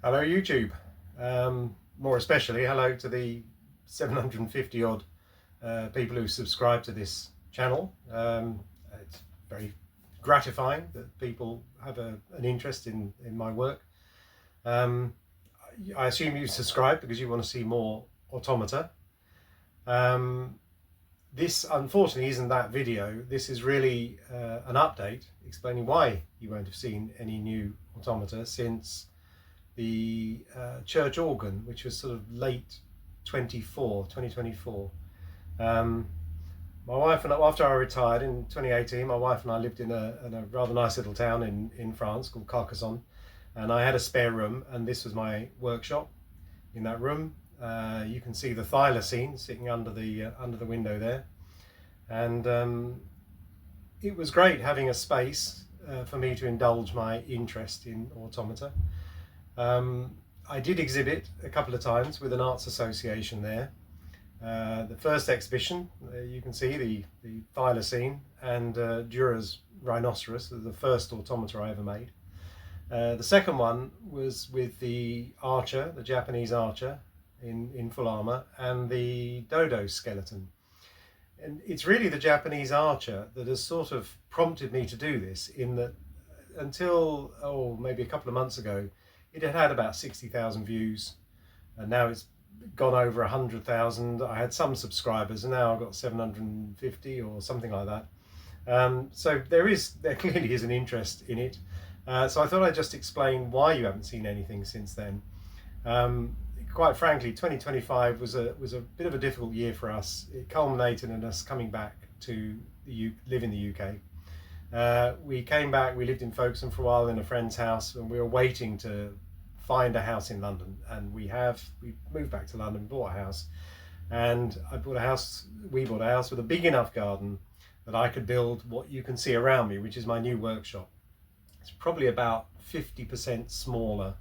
Hello YouTube, more especially hello to the 750 odd people who subscribe to this channel. It's very gratifying that people have an interest in my work. I assume you subscribe because you want to see more Automata. This unfortunately isn't that video. This is really an update explaining why you won't have seen any new Automata since the church organ, which was sort of late 2024. My wife and I, after I retired in 2018, my wife and I lived in a rather nice little town in France called Carcassonne, and I had a spare room, and this was my workshop. In that room, you can see the thylacine sitting under the window there, and it was great having a space for me to indulge my interest in automata. I did exhibit a couple of times with an arts association there. The first exhibition, you can see the thylacine and Dürer's rhinoceros, the first automata I ever made. The second one was with the archer, the Japanese archer in full armour, and the dodo skeleton. And it's really the Japanese archer that has sort of prompted me to do this, in that until maybe a couple of months ago, it had had about 60,000 views, and now it's gone over 100,000. I had some subscribers, and now I've got 750 or something like that. So there clearly is an interest in it. So I thought I'd just explain why you haven't seen anything since then. Quite frankly, 2025 was a bit of a difficult year for us. It culminated in us coming back to live in the UK. We came back, we lived in Folkestone for a while in a friend's house, and we were waiting to find a house in London, and we moved back to London, bought a house, and we bought a house with a big enough garden that I could build what you can see around me, which is my new workshop. It's probably about 50% smaller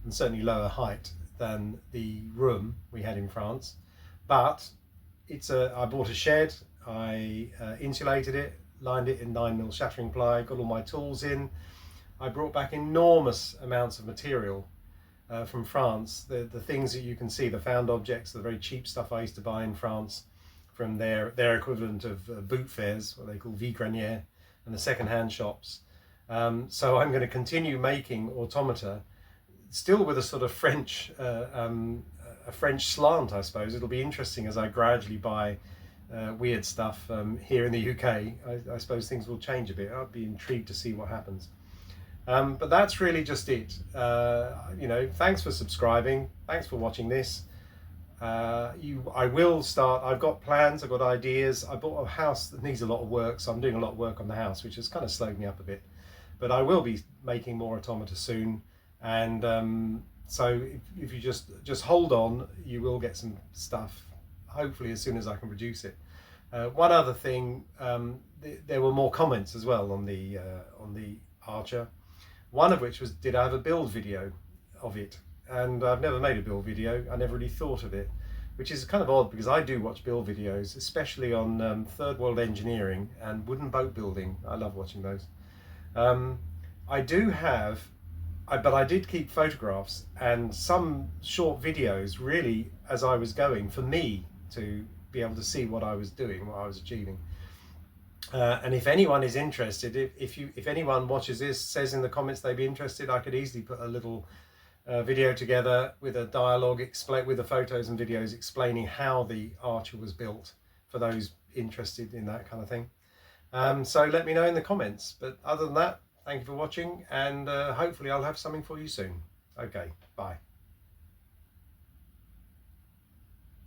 and certainly lower height than the room we had in France, but I bought a shed, I insulated it, lined it in 9mm shattering ply, got all my tools in. I brought back enormous amounts of material from France. The things that you can see, the found objects, the very cheap stuff I used to buy in France from their equivalent of boot fairs, what they call vie-grenier, and the second-hand shops. So I'm going to continue making automata, still with a sort of French slant, I suppose. It'll be interesting as I gradually buy weird stuff here in the UK. I suppose things will change a bit. I'll be intrigued to see what happens. But that's really just it. Thanks for subscribing. Thanks for watching this. I will start. I've got plans. I've got ideas. I bought a house that needs a lot of work, so I'm doing a lot of work on the house, which has kind of slowed me up a bit. But I will be making more automata soon, and so if you just hold on, you will get some stuff, hopefully as soon as I can produce it. One other thing, there were more comments as well on the Archer. One of which was, did I have a build video of it? And I've never made a build video. I never really thought of it, which is kind of odd because I do watch build videos, especially on third world engineering and wooden boat building. I love watching those. But I did keep photographs and some short videos, really, as I was going, for me to be able to see what I was doing, what I was achieving. And if anyone is interested, if anyone watches this, says in the comments they'd be interested, I could easily put a little video together with a dialogue, with the photos and videos explaining how the Archer was built, for those interested in that kind of thing. So let me know in the comments. But other than that, thank you for watching, and hopefully I'll have something for you soon. Okay, bye.